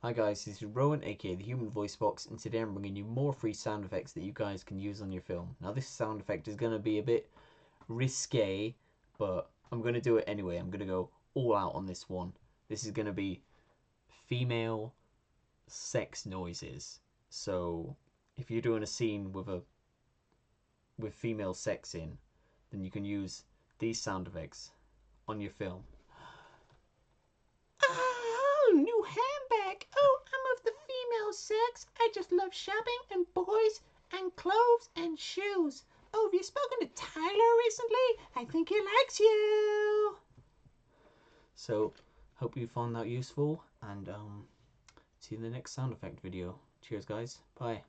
Hi guys, this is Rowan, aka the Human Voice Box, and today I'm bringing you more free sound effects that you guys can use on your film. Now this sound effect is going to be a bit risque, but I'm going to do it anyway. I'm going to go all out on this one. This is going to be female sex noises. So if you're doing a scene with female sex in, then you can use these sound effects on your film. Oh, new handbag. Oh, I'm of the female sex. I just love shopping and boys and clothes and shoes. Oh, have you spoken to Tyler recently? I think he likes you. So, hope you found that useful, and see you in the next sound effect video. Cheers, guys. Bye.